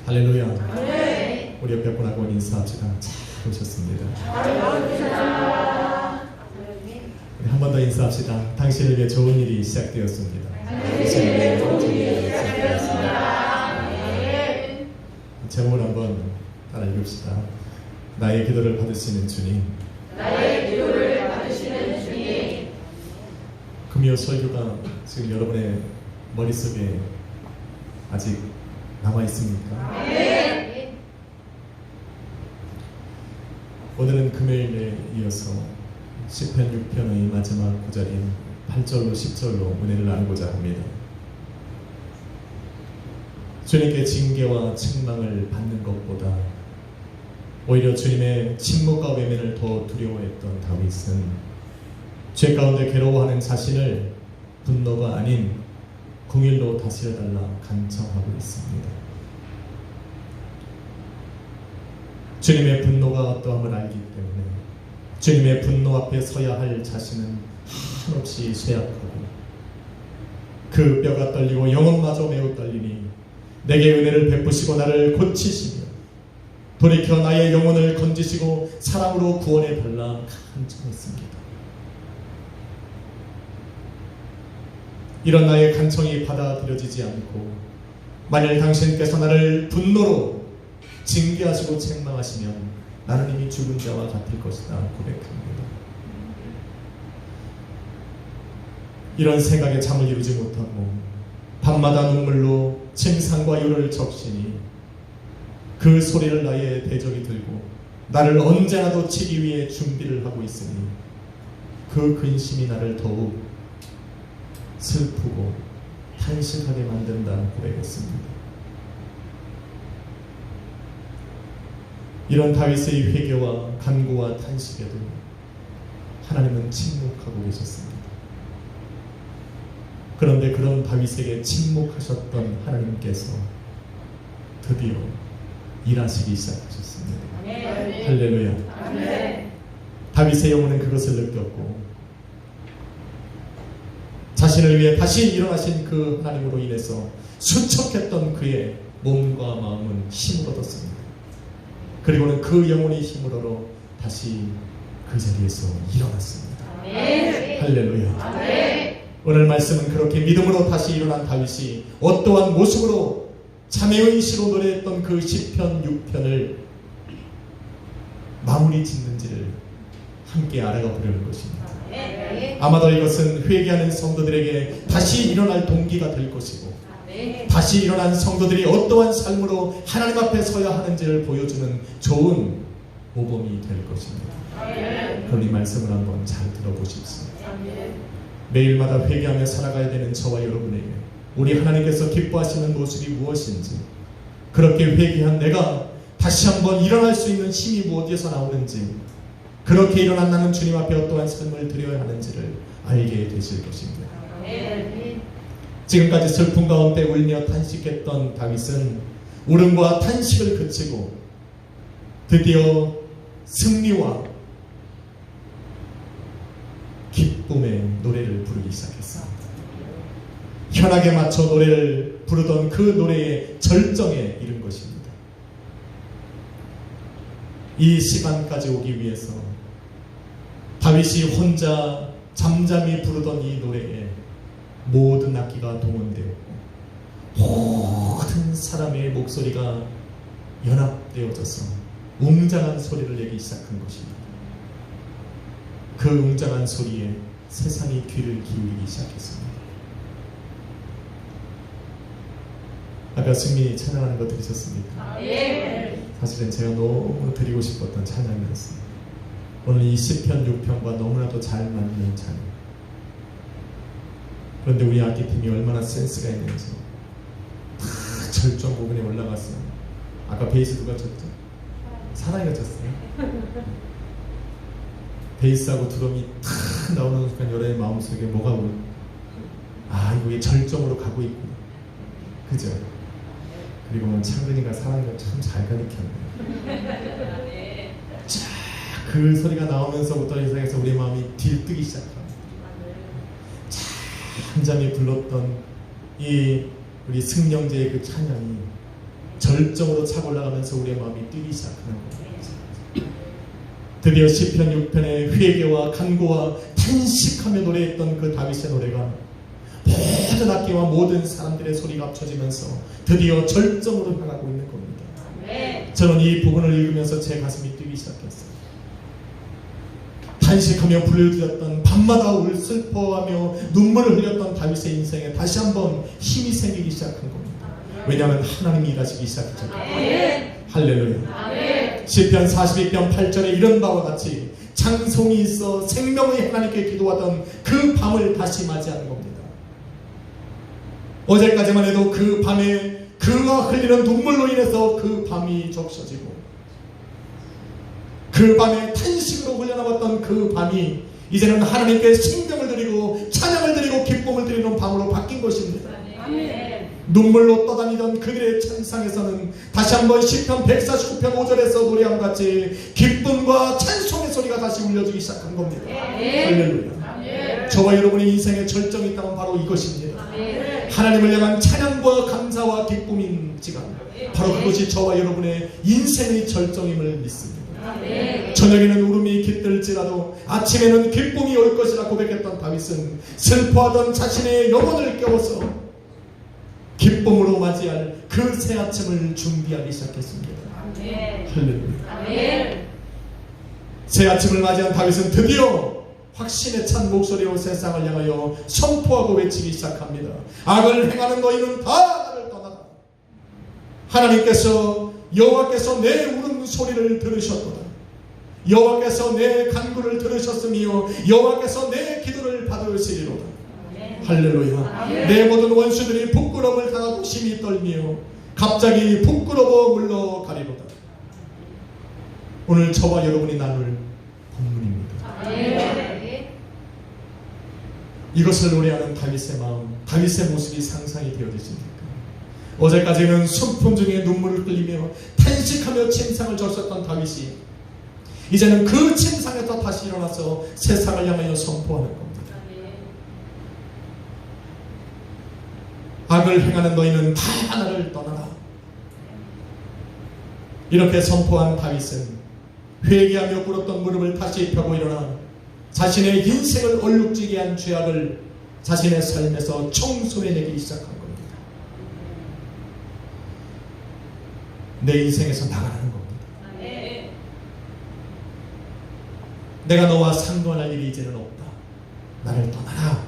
할렐루야. 네. 우리 옆에 분하고 인사합시다. 잘 오셨습니다. 우리 한 번 더 인사합시다. 당신을 위해 좋은 일이 시작되었습니다. 당신을 위해 좋은 일이 시작되었습니다. 네. 제목을 한번 따라 읽읍시다. 나의 기도를 받으시는 주님. 나의 기도를 받으시는 주님. 금요 설교가 지금 여러분의 머릿속에 아직 남아 있습니까? 네. 오늘은 금요일에 이어서 시편 6편의 마지막 구절인 8절로 10절로 은혜를 나누고자 합니다. 주님께 징계와 책망을 받는 것보다 오히려 주님의 침묵과 외면을 더 두려워했던 다윗은 죄 가운데 괴로워하는 자신을 분노가 아닌 궁일로 다스려달라 간청하고 있습니다. 주님의 분노가 어떠함을 알기 때문에 주님의 분노 앞에 서야 할 자신은 한없이 쇠약하고 그 뼈가 떨리고 영혼마저 매우 떨리니 내게 은혜를 베푸시고 나를 고치시며 돌이켜 나의 영혼을 건지시고 사랑으로 구원해 달라 간청했습니다. 이런 나의 간청이 받아들여지지 않고 만일 당신께서 나를 분노로 징계하시고 책망하시면 나는 이미 죽은 자와 같을 것이다 고백합니다. 이런 생각에 잠을 이루지 못하고 밤마다 눈물로 침상과 유를 적시니 그 소리를 나의 대적이 들고 나를 언제나도 치기 위해 준비를 하고 있으니 그 근심이 나를 더욱 슬프고 탄식하게 만든다 고백했습니다. 이런 다윗의 회개와 간구와 탄식에도 하나님은 침묵하고 계셨습니다. 그런데 그런 다윗에게 침묵하셨던 하나님께서 드디어 일하시기 시작하셨습니다. 네. 할렐루야. 네. 다윗의 영혼은 그것을 느꼈고 자신을 위해 다시 일어나신 그 하나님으로 인해서 수척했던 그의 몸과 마음은 힘을 얻었습니다. 그리고는 그 영혼이 힘을 얻어 다시 그 자리에서 일어났습니다. 네. 할렐루야. 네. 오늘 말씀은 그렇게 믿음으로 다시 일어난 다윗이 어떠한 모습으로 참회의 시로 노래했던 그 시편 6편을 마무리 짓는지를 함께 알아가 보려는 것입니다. 네. 아마도 이것은 회개하는 성도들에게 다시 일어날 동기가 될 것이고 네. 다시 일어난 성도들이 어떠한 삶으로 하나님 앞에 서야 하는지를 보여주는 좋은 모범이 될 것입니다. 그럼 이 말씀을 한번 잘 들어보십시오. 매일마다 회개하며 살아가야 되는 저와 여러분에게 우리 하나님께서 기뻐하시는 모습이 무엇인지, 그렇게 회개한 내가 다시 한번 일어날 수 있는 힘이 무엇에서 나오는지, 그렇게 일어난 나는 주님 앞에 어떠한 삶을 드려야 하는지를 알게 되실 것입니다. 지금까지 슬픔 가운데 울며 탄식했던 다윗은 울음과 탄식을 그치고 드디어 승리와 기쁨의 노래를 부르기 시작했습니다. 현악에 맞춰 노래를 부르던 그 노래의 절정에 이른 것입니다. 이 시간까지 오기 위해서 다윗이 혼자 잠잠히 부르던 이 노래에 모든 악기가 동원되었고 모든 사람의 목소리가 연합되어져서 웅장한 소리를 내기 시작한 것입니다. 그 웅장한 소리에 세상이 귀를 기울이기 시작했습니다. 아까 승민이 찬양하는 거 들으셨습니까? 사실은 제가 너무 드리고 싶었던 찬양이었습니다. 오늘 이 시편 6편과 너무나도 잘 맞는 찬양. 그런데 우리 악기팀이 얼마나 센스가 있는지 다 절정 부분에 올라갔어요. 아까 베이스 누가 쳤죠? 사랑이가 쳤어요. 베이스하고 드럼이 탁 나오는 순간 여러분의 마음속에 뭐가 오고, 아 이거 절정으로 가고 있고, 그죠? 그리고 창근이가 사랑이가 참 잘 가르쳤네요. 쫙 그 소리가 나오면서부터 세상에서 우리 마음이 들뜨기 시작합니다. 잠잠히 불렀던 이 우리 승령제의 그 찬양이 절정으로 차고 올라가면서 우리의 마음이 뛰기 시작하는 겁니다. 드디어 시편 6편의 회개와 간구와 탄식하며 노래했던 그 다윗의 노래가 모든 악기와 모든 사람들의 소리가 합쳐지면서 드디어 절정으로 향하고 있는 겁니다. 저는 이 부분을 읽으면서 제 가슴이 뛰기 시작했어요. 탄식하며 불러드렸던 밤마다 슬퍼하며 눈물을 흘렸던 다윗의 인생에 다시 한번 힘이 생기기 시작한 겁니다. 왜냐하면 하나님이 일하시기 시작했죠. 할렐루야. 시편 42편 8절에 이런 바와 같이 장성이 있어 생명의 하나님께 기도하던 그 밤을 다시 맞이하는 겁니다. 어제까지만 해도 그 밤에 그가 흘리는 눈물로 인해서 그 밤이 적셔지고 그 밤에 탄식으로 흘려나왔던 그 밤이 이제는 하나님께 생명을 드리고 찬양을 드리고 기쁨을 드리는 밤으로 바뀐 것입니다. 눈물로 떠다니던 그들의 찬상에서는 다시 한번 시편 149편 5절에서 노래함 같이 기쁨과 찬송의 소리가 다시 울려주기 시작한 겁니다. 할렐루야. 저와 여러분의 인생의 절정이 있다면 바로 이것입니다. 하나님을 향한 찬양과 감사와 기쁨인지가 바로 그것이 저와 여러분의 인생의 절정임을 믿습니다. 저녁에는 울음이 깃들지라도 아침에는 기쁨이 올 것이라 고백했던 다윗은 슬퍼하던 자신의 영혼을 깨워서 기쁨으로 맞이할 그 새 아침을 준비하기 시작했습니다. 할렐루야. 새 아침을 맞이한 다윗은 드디어 확신에 찬 목소리로 세상을 향하여 선포하고 외치기 시작합니다. 악을 행하는 너희는 다 나를 떠나라. 하나님께서 여호와께서 내 울음 소리를 들으셨도다. 여호와께서 내 간구를 들으셨으며 여호와께서 내 기도를 받으시리로다. 할렐루야. 내 모든 원수들이 부끄러움을 당하고 심히 떨며 갑자기 부끄러워 물러가리로다. 오늘 저와 여러분이 나눌 본문입니다. 이것을 노래하는 다윗의 마음, 다윗의 모습이 상상이 되어지십니까? 어제까지는 슬픔 중에 눈물을 흘리며 탄식하며 침상을 졌었던 다윗이 이제는 그 침상에서 다시 일어나서 세상을 향하여 선포하는 겁니다. 악을 행하는 너희는 다 나를 떠나라. 이렇게 선포한 다윗은 회개하며 꿇었던 무릎을 다시 펴고 일어나 자신의 인생을 얼룩지게 한 죄악을 자신의 삶에서 청소해내기 시작한 겁니다. 내 인생에서 나가는 겁니다. 내가 너와 상관할 일이 이제는 없다. 나를 떠나라.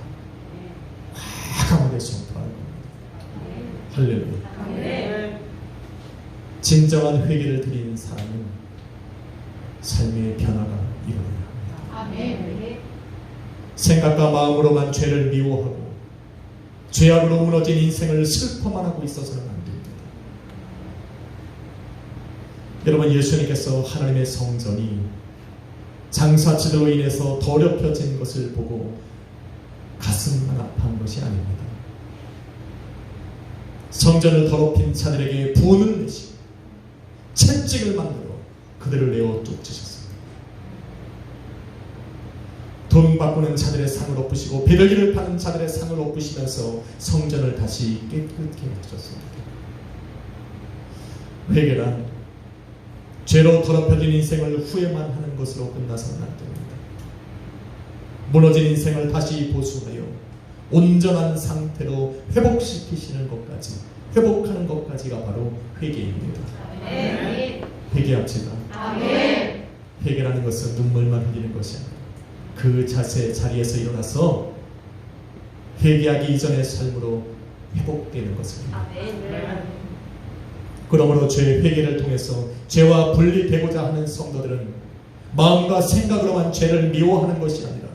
과감하게 선포하는 겁니다. 할렐루야. 진정한 회개를 드리는 사람은 삶의 변화가 일어나야 합니다. 생각과 마음으로만 죄를 미워하고 죄악으로 무너진 인생을 슬퍼만 하고 있어서는 안 됩니다. 여러분, 예수님께서 하나님의 성전이 장사치들로 인해서 더럽혀진 것을 보고 가슴만 아파한 것이 아닙니다. 성전을 더럽힌 자들에게 분을 내시고 채찍을 만들어 그들을 내어 쫓으셨습니다. 돈 바꾸는 자들의 상을 엎으시고 비둘기를 파는 자들의 상을 엎으시면서 성전을 다시 깨끗게 하셨습니다. 회개란 죄로 더럽혀진 인생을 후회만 하는 것으로 끝나서는 안 됩니다. 무너진 인생을 다시 보수하여 온전한 상태로 회복시키시는 것까지, 회복하는 것까지가 바로 회개입니다. 회개합시다. 회개라는 것은 눈물만 흘리는 것이 아니라 그 자리에서 일어나서 회개하기 이전의 삶으로 회복되는 것입니다. 그러므로 죄의 회개를 통해서 죄와 분리되고자 하는 성도들은 마음과 생각으로만 죄를 미워하는 것이 아니라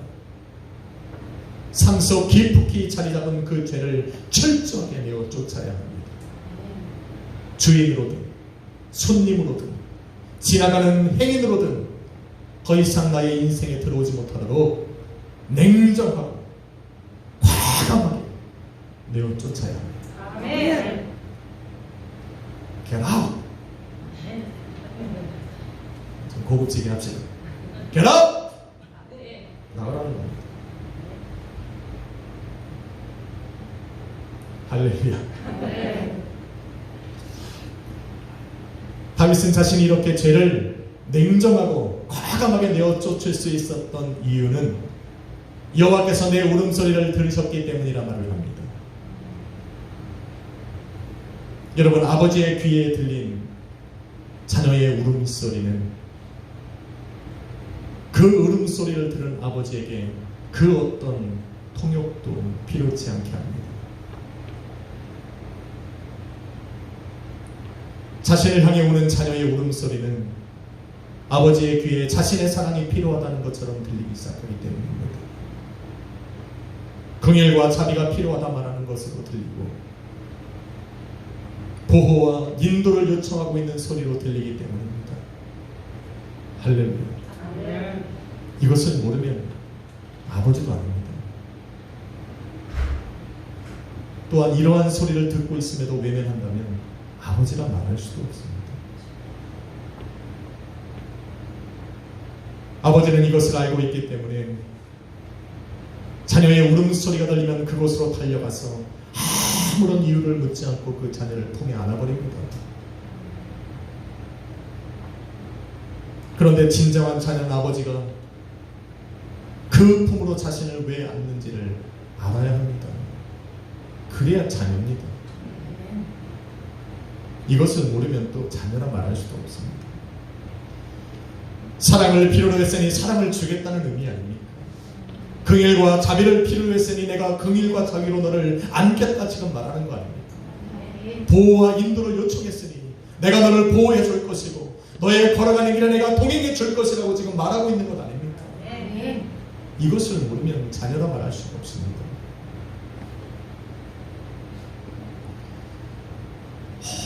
삶 속 깊숙이 자리 잡은 그 죄를 철저하게 내어 쫓아야 합니다. 주인으로든 손님으로든 지나가는 행인으로든 더 이상 나의 인생에 들어오지 못하도록 냉정하고 과감하게 내어 쫓아야 합니다. Get out! 좀 고급지게 합시다. Get out! 나가라는 겁니다. 할렐루야. 다윗은 자신이 이렇게 죄를 냉정하고 과감하게 내어 쫓을 수 있었던 이유는 여호와께서 내 울음소리를 들으셨기 때문이라 말을 합니다. 여러분, 아버지의 귀에 들린 자녀의 울음소리는 그 울음소리를 들은 아버지에게 그 어떤 통역도 필요치 않게 합니다. 자신을 향해 우는 자녀의 울음소리는 아버지의 귀에 자신의 사랑이 필요하다는 것처럼 들리기 시작하기 때문입니다. 긍휼과 자비가 필요하다 말하는 것으로 들리고 보호와 인도를 요청하고 있는 소리로 들리기 때문입니다. 할렐루야. 이것을 모르면 아버지도 아닙니다. 또한 이러한 소리를 듣고 있음에도 외면한다면 아버지라 말할 수도 없습니다. 아버지는 이것을 알고 있기 때문에 자녀의 울음소리가 들리면 그곳으로 달려가서 아무런 이유를 묻지 않고 그 자녀를 품에 안아버립니다. 그런데 진정한 자녀는 아버지가 그 품으로 자신을 왜 안는지를 알아야 합니다. 그래야 자녀입니다. 이것을 모르면 또 자녀라 말할 수도 없습니다. 사랑을 필요로 했으니 사랑을 주겠다는 의미 아닙니까? 긍휼과 자비를 필요로 했으니 내가 긍휼과 자비로 너를 안겠다 지금 말하는 거 아닙니까? 보호와 인도를 요청했으니 내가 너를 보호해 줄 것이고 너의 걸어가는 길에 내가 동행해 줄 것이라고 지금 말하고 있는 것 아닙니까? 이것을 모르면 자녀라 말할 수가 없습니다.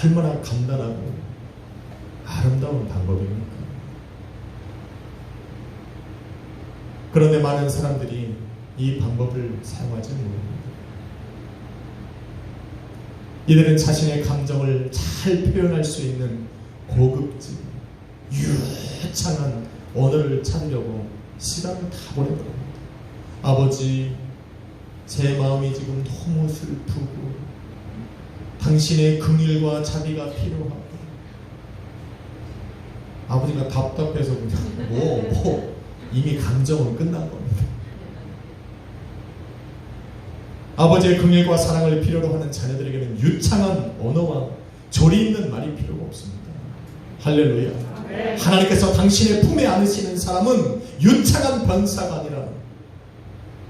얼마나 간단하고 아름다운 방법입니까? 그런데 많은 사람들이 이 방법을 사용하지 못합니다. 이들은 자신의 감정을 잘 표현할 수 있는 고급진, 유창한 언어를 찾으려고 시간을 다 보내버립니다. 아버지, 제 마음이 지금 너무 슬프고 당신의 긍휼과 자비가 필요하고. 아버지가 답답해서 그냥 이미 감정은 끝난 겁니다. 아버지의 긍휼과 사랑을 필요로 하는 자녀들에게는 유창한 언어와 조리 있는 말이 필요가 없습니다. 할렐루야. 하나님께서 당신의 품에 안으시는 사람은 유창한 변사가 아니라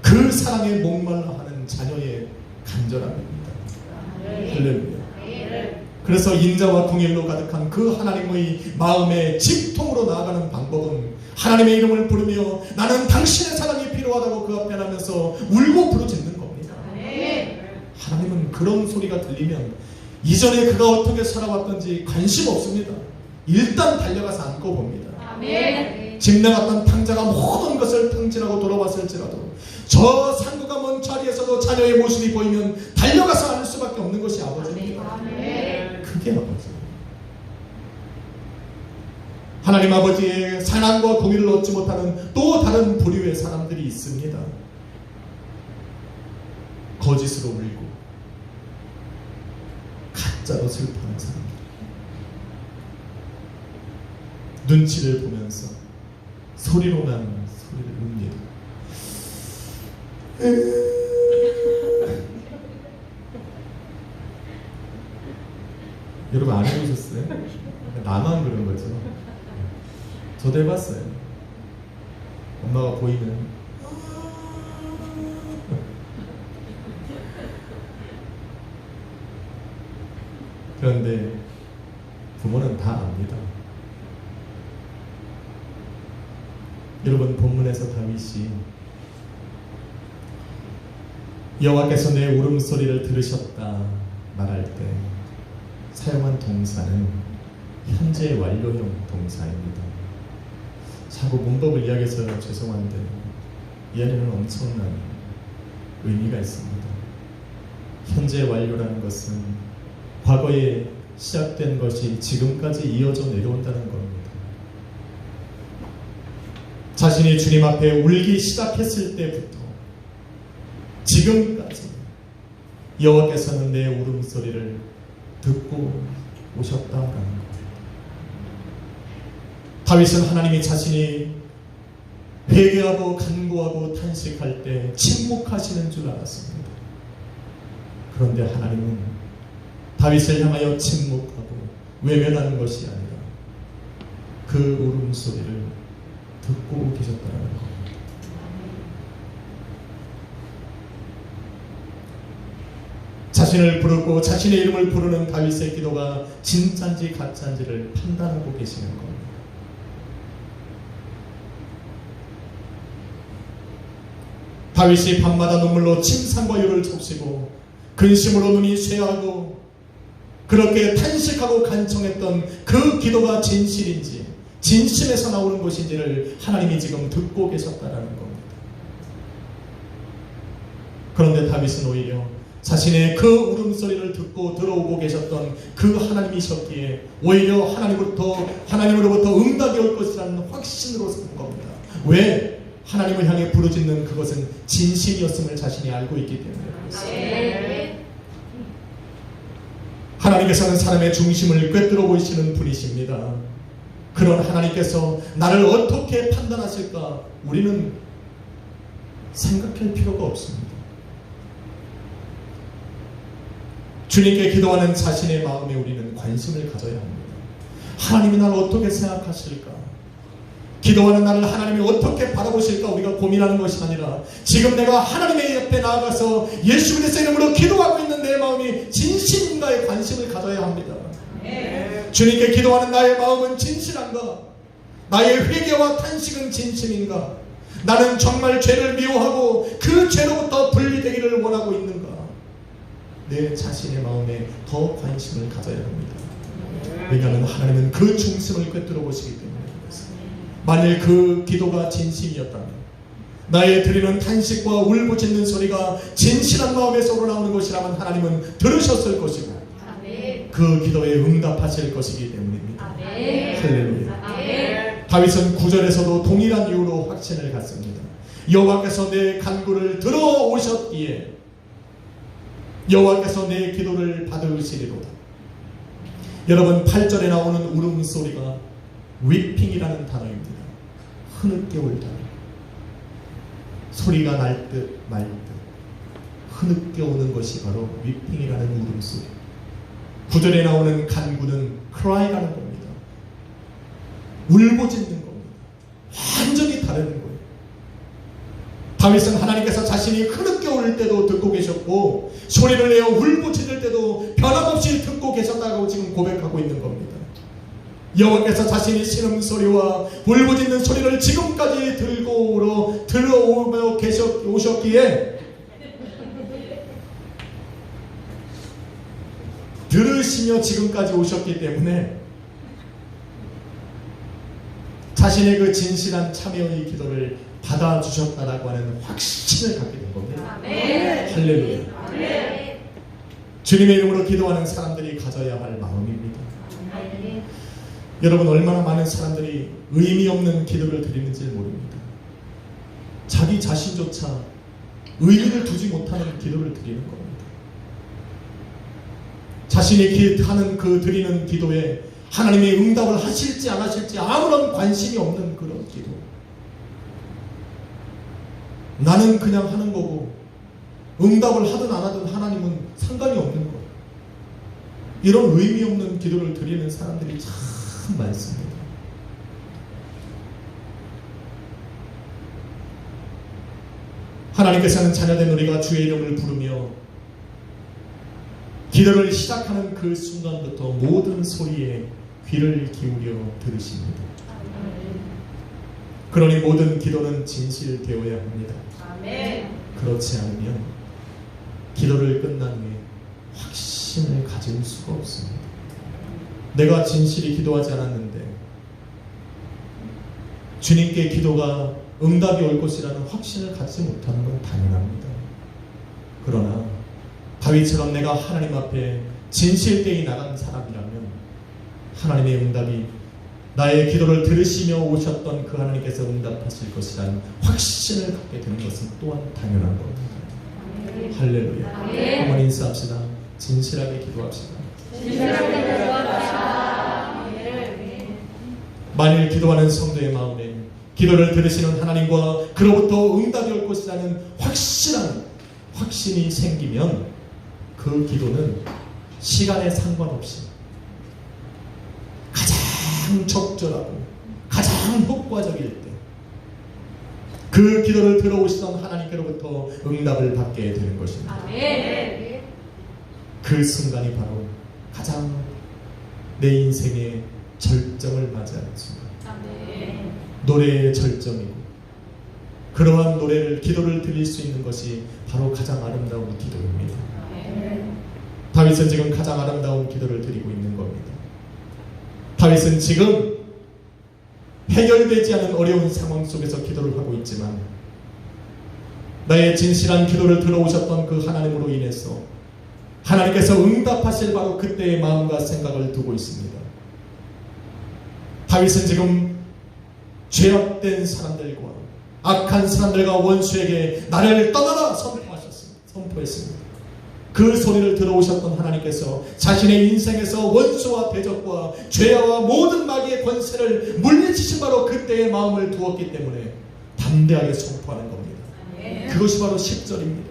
그 사랑에 목말라 하는 자녀의 간절함입니다. 할렐루야. 그래서 인자와 긍휼로 가득한 그 하나님의 마음의 직통으로 나아가는 방법은 하나님의 이름을 부르며 나는 당신의 사랑이 필요하다고 그 앞에 하면서 울고 부르짖는 겁니다. 하나님은 그런 소리가 들리면 이전에 그가 어떻게 살아왔던지 관심 없습니다. 일단 달려가서 안고 봅니다. 집 나갔던 탕자가 모든 것을 탕진하고 돌아왔을지라도 저 상구가 먼 자리에서도 자녀의 모습이 보이면 달려가서 안을 수밖에 없는 것이 아버지입니다. 그게 아버지. 하나님 아버지의 사랑과 공의를 얻지 못하는 또 다른 부류의 사람들이 있습니다. 거짓으로 울고 가짜로 슬퍼하는 사람들. 눈치를 보면서 소리로만 소리를 웁니다. 여러분 안 해보셨어요? 나만 그런 거죠. 저도 해봤어요. 엄마가 보이면 그런데 부모는 다 압니다. 여러분, 본문에서 다윗이 여호와께서 내 울음소리를 들으셨다 말할 때 사용한 동사는 현재 완료형 동사입니다. 자꾸 문법을 이야기해서 죄송한데 이 안에는 엄청난 의미가 있습니다. 현재 완료라는 것은 과거에 시작된 것이 지금까지 이어져 내려온다는 겁니다. 자신이 주님 앞에 울기 시작했을 때부터 지금까지 여호와께서는 내 울음소리를 듣고 오셨다라는 겁니다. 다윗은 하나님이 자신이 회개하고 간구하고 탄식할 때 침묵하시는 줄 알았습니다. 그런데 하나님은 다윗을 향하여 침묵하고 외면하는 것이 아니라 그 울음소리를 듣고 계셨다는 것. 자신을 부르고 자신의 이름을 부르는 다윗의 기도가 진짜인지 가짜인지를 판단하고 계시는 겁니다. 다윗이 밤마다 눈물로 침상과 유를 적시고 근심으로 눈이 쇠하고 그렇게 탄식하고 간청했던 그 기도가 진실인지 진심에서 나오는 것인지를 하나님이 지금 듣고 계셨다는 겁니다. 그런데 다윗은 오히려 자신의 그 울음소리를 듣고 들어오고 계셨던 그 하나님이셨기에 오히려 하나님으로부터 응답이 올 것이라는 확신으로 산 겁니다. 왜? 하나님을 향해 부르짖는 그것은 진실이었음을 자신이 알고 있기 때문에 그렇습니다. 하나님께서는 사람의 중심을 꿰뚫어 보이시는 분이십니다. 그런 하나님께서 나를 어떻게 판단하실까 우리는 생각할 필요가 없습니다. 주님께 기도하는 자신의 마음에 우리는 관심을 가져야 합니다. 하나님이 나를 어떻게 생각하실까? 기도하는 나를 하나님이 어떻게 바라보실까 우리가 고민하는 것이 아니라 지금 내가 하나님의 옆에 나아가서 예수 그리스도의 이름으로 기도하고 있는 내 마음이 진실인가에 관심을 가져야 합니다. 주님께 기도하는 나의 마음은 진실한가? 나의 회개와 탄식은 진심인가? 나는 정말 죄를 미워하고 그 죄로부터 분리되기를 원하고 있는가? 내 자신의 마음에 더 관심을 가져야 합니다. 왜냐하면 하나님은 그 중심을 꿰뚫어 보시기 때문에 그렇습니다. 만일 그 기도가 진심이었다면 나의 드리는 탄식과 울부짖는 소리가 진실한 마음에서 우러나오는 것이라면 하나님은 들으셨을 것이고 그 기도에 응답하실 것이기 때문입니다. 할렐루야. 다윗은 9절에서도 동일한 이유로 확신을 갖습니다. 여호와께서 내 간구를 들어오셨기에 여호와께서 내 기도를 받으시리로다. 여러분 8절에 나오는 울음소리가 weeping이라는 단어입니다. 흐느껴 울다. 소리가 날 듯 말 듯 흐느껴 오는 것이 바로 weeping이라는 울음소리. 9절에 나오는 간구는 cry라는 겁니다. 울부짖는 겁니다. 완전히 다른 거예요. 다윗은 하나님께서 자신이 흐느껴 울 때도 듣고 계셨고 소리를 내어 울부짖을 때도 변함없이 듣고 계셨다고 지금 고백하고 있는 겁니다. 여호와께서 자신이 신음소리와 울부짖는 소리를 지금까지 들어오며 오셨기에 들으시며 지금까지 오셨기 때문에 자신의 그 진실한 참여의 기도를 받아주셨다라고 하는 확신을 갖게 된 겁니다. 할렐루야. 주님의 이름으로 기도하는 사람들이 가져야 할 마음입니다. 여러분 얼마나 많은 사람들이 의미 없는 기도를 드리는지 모릅니다. 자기 자신조차 의미를 두지 못하는 기도를 드리는 겁니다. 자신이 하는 그 드리는 기도에 하나님이 응답을 하실지 안 하실지 아무런 관심이 없는 그런 기도. 나는 그냥 하는 거고 응답을 하든 안 하든 하나님은 상관이 없는 거예요. 이런 의미 없는 기도를 드리는 사람들이 참 많습니다. 하나님께서는 자녀된 우리가 주의 이름을 부르며 기도를 시작하는 그 순간부터 모든 소리에 귀를 기울여 들으십니다. 그러니 모든 기도는 진실되어야 합니다. 그렇지 않으면 기도를 끝난 후에 확신을 가질 수가 없습니다. 내가 진실히 기도하지 않았는데 주님께 기도가 응답이 올 것이라는 확신을 갖지 못하는 건 당연합니다. 그러나 다윗처럼 내가 하나님 앞에 진실되이 나간 사람이라면 하나님의 응답이 나의 기도를 들으시며 오셨던 그 하나님께서 응답하실 것이라는 확신을 갖게 되는 것은 또한 당연한 겁니다. 할렐루야. 한번 인사합시다. 진실하게 기도합시다. 만일 기도하는 성도의 마음에 기도를 들으시는 하나님과 그로부터 응답이 올 것이라는 확신이 생기면 그 기도는 시간에 상관없이 가장 적절하고 가장 효과적일 때 그 기도를 들어오시던 하나님께로부터 응답을 받게 되는 것입니다. 아멘. 그 순간이 바로 가장 내 인생의 절정을 맞이하는 순간, 아멘. 노래의 절정이고, 그러한 기도를 드릴 수 있는 것이 바로 가장 아름다운 기도입니다. 아멘. 다윗은 지금 가장 아름다운 기도를 드리고 있는 겁니다. 다윗은 지금 해결되지 않은 어려운 상황 속에서 기도를 하고 있지만 나의 진실한 기도를 들어오셨던 그 하나님으로 인해서 하나님께서 응답하실 바로 그때의 마음과 생각을 두고 있습니다. 다윗은 지금 죄악된 사람들과 악한 사람들과 원수에게 나를 떠나라 선포했습니다. 그 소리를 들어오셨던 하나님께서 자신의 인생에서 원수와 대적과 죄와 모든 마귀의 권세를 물리치신 바로 그때의 마음을 두었기 때문에 담대하게 선포하는 겁니다. 그것이 바로 10절입니다.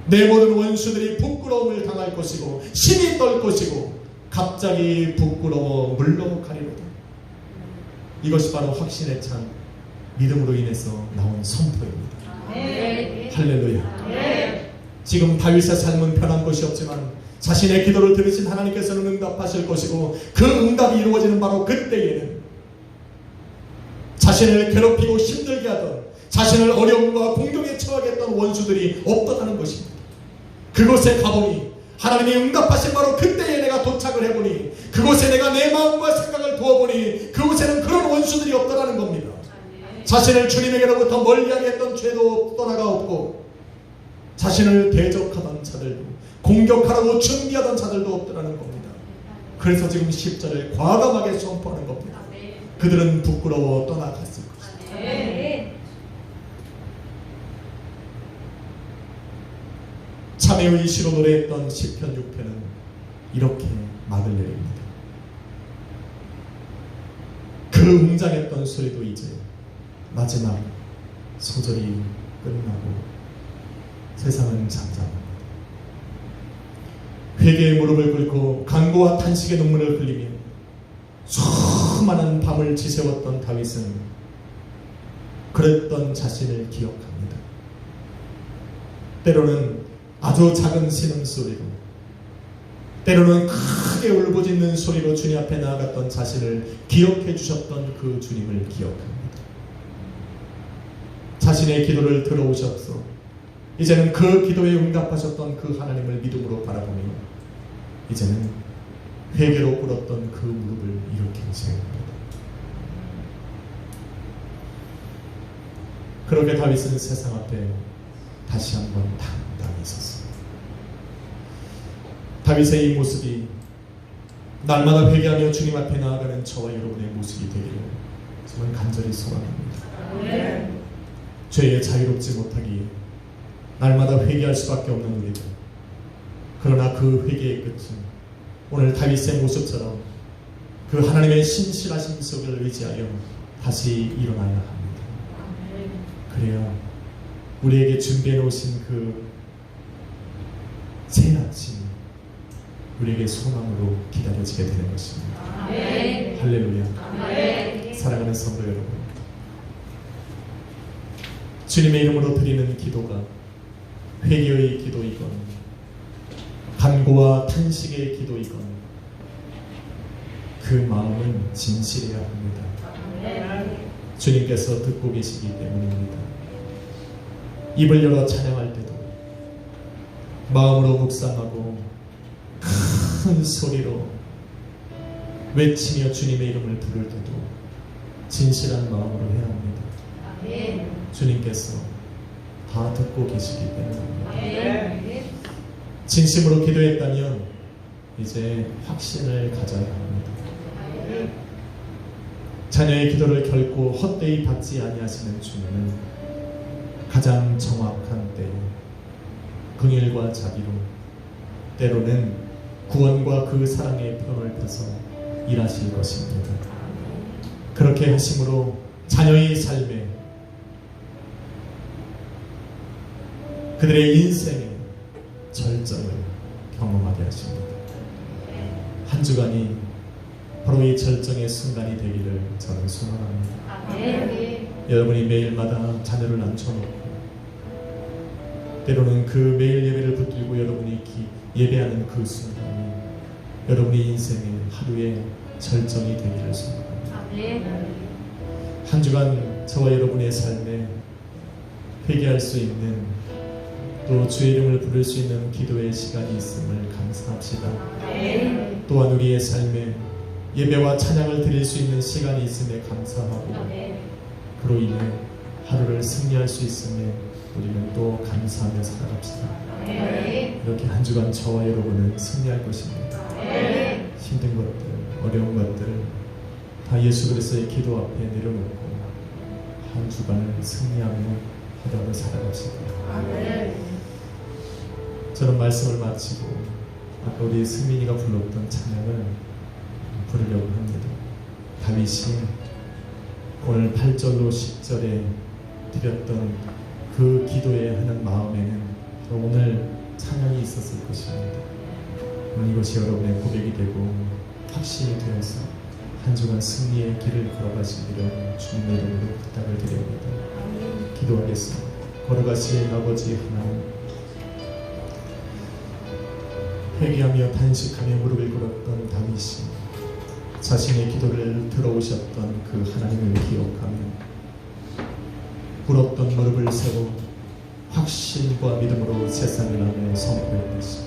내 모든 원수들이 부끄러움을 당할 것이고 심히 떨 것이고 갑자기 부끄러워 물러가리로다. 이것이 바로 확신에 찬 믿음으로 인해서 나온 선포입니다. 할렐루야. 지금 다윗의 삶은 편한 것이 없지만 자신의 기도를 들으신 하나님께서는 응답하실 것이고 그 응답이 이루어지는 바로 그때에는 자신을 괴롭히고 힘들게 하던 자신을 어려움과 공경에 처하게 했던 원수들이 없어가는 것입니다. 그곳에 가보니 하나님이 응답하신 바로 그때에 내가 도착을 해보니 그곳에 내가 내 마음과 생각을 두어보니 그곳에는 그런 원수들이 없다라는 겁니다. 자신을 주님에게로부터 멀리하게 했던 죄도 떠나가 없고 자신을 대적하던 자들도 공격하라고 준비하던 자들도 없더라는 겁니다. 그래서 지금 10절을 과감하게 선포하는 겁니다. 그들은 부끄러워 떠나갔을 것이다. 참회의 시로 노래했던 시편 6편은 이렇게 막을 내립니다. 그 웅장했던 소리도 이제 마지막 소절이 끝나고 세상은 잠잠합니다. 회개의 무릎을 꿇고 간구와 탄식의 눈물을 흘리며 수많은 밤을 지새웠던 다윗은 그랬던 자신을 기억합니다. 때로는 아주 작은 신음소리로, 때로는 크게 울부짖는 소리로 주님 앞에 나아갔던 자신을 기억해 주셨던 그 주님을 기억합니다. 자신의 기도를 들어오셔서 이제는 그 기도에 응답하셨던 그 하나님을 믿음으로 바라보며 이제는 회개로 꿇었던 그 무릎을 일으켜 세웁니다. 그렇게 다윗은 세상 앞에 다시 한번 당당히 섰습니다. 다윗의 이 모습이 날마다 회개하며 주님 앞에 나아가는 저와 여러분의 모습이 되기를 저는 간절히 소망합니다. 죄에 자유롭지 못하기에 날마다 회개할 수밖에 없는 우리들, 그러나 그 회개의 끝은 오늘 다윗의 모습처럼 그 하나님의 신실하신 속을 의지하여 다시 일어나야 합니다. 그래야 우리에게 준비해 놓으신 그 새 아침이 우리에게 소망으로 기다려지게 되는 것입니다. 할렐루야. 사랑하는 성도 여러분, 주님의 이름으로 드리는 기도가 회개의 기도이건 간구와 탄식의 기도이건 그 마음은 진실해야 합니다. 주님께서 듣고 계시기 때문입니다. 입을 열어 찬양할 때도 마음으로 묵상하고 큰 소리로 외치며 주님의 이름을 부를 때도 진실한 마음으로 해야 합니다. 주님께서 다 듣고 계시기 때문입니다. 진심으로 기도했다면 이제 확신을 가져야 합니다. 자녀의 기도를 결코 헛되이 받지 아니하시는 주님은 가장 정확한 때에 긍휼과 자비로 때로는 구원과 그 사랑의 편을 펴서 일하실 것입니다. 그렇게 하심으로 자녀의 삶에 그들의 인생의 절정을 경험하게 하십니다. 한 주간이 바로 이 절정의 순간이 되기를 저는 소망합니다. 아멘. 여러분이 매일마다 자녀를 앉혀놓고 때로는 그 매일 예배를 붙들고 여러분이 예배하는 그 순간이 여러분의 인생의 하루의 절정이 되기를 소망합니다. 아멘. 한 주간 저와 여러분의 삶에 회개할 수 있는 또 주의 이름을 부를 수 있는 기도의 시간이 있음을 감사합시다. 아멘. 또한 우리의 삶에 예배와 찬양을 드릴 수 있는 시간이 있음에 감사하고 아멘. 그로 인해 하루를 승리할 수 있음에 우리는 또 감사하며 살아갑시다. 아멘. 이렇게 한 주간 저와 여러분은 승리할 것입니다. 아멘. 힘든 것들, 어려운 것들을 다 예수 그리스도의 기도 앞에 내려놓고 한 주간을 승리하며 하루를 살아갑시다. 아멘. 저는 말씀을 마치고 아까 우리 승민이가 불렀던 찬양을 부르려고 합니다. 다윗이 오늘 8절로 10절에 드렸던 그 기도에 하는 마음에는 오늘 찬양이 있었을 것입니다. 오늘 이것이 여러분의 고백이 되고 확신이 되어서 한 주간 승리의 길을 걸어가시기를 주님의 이름으로 부탁을 드립니다. 기도하겠습니다. 걸어가시는 아버지 하나님, 회개하며 단식하며 무릎을 꿇었던 다윗이 자신의 기도를 들어오셨던 그 하나님을 기억하며 꿇었던 무릎을 세워 확신과 믿음으로 세상을 향해 선포했듯이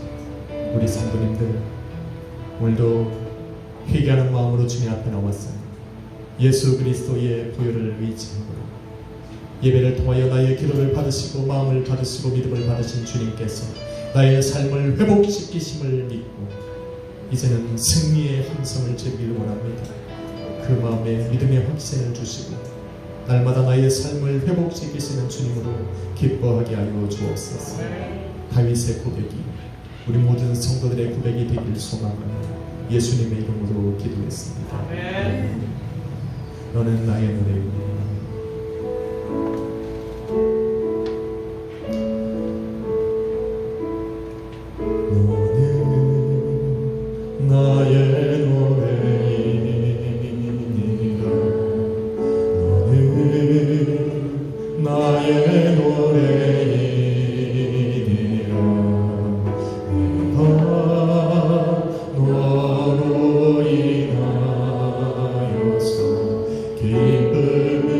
우리 성도님들 오늘도 회개하는 마음으로 주님 앞에 나왔습니다. 예수 그리스도의 보혈을 의지함으로 예배를 통하여 나의 기도를 받으시고 마음을 받으시고 믿음을 받으신 주님께서 나의 삶을 회복시키심을 믿고 이제는 승리의 함성을 즐기길 원합니다. 그 마음에 믿음의 확신을 주시고 날마다 나의 삶을 회복시키시는 주님으로 기뻐하게 하여 주옵소서. 다윗의 고백이 우리 모든 성도들의 고백이 되길 소망하며 예수님의 이름으로 기도했습니다. 너는 나의 노래이니 나의 노래이니라. 너는 나의 노래이니라. 내가 너로 인하여서 기쁨을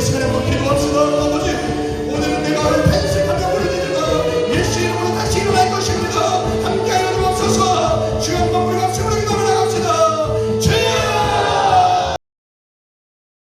시간에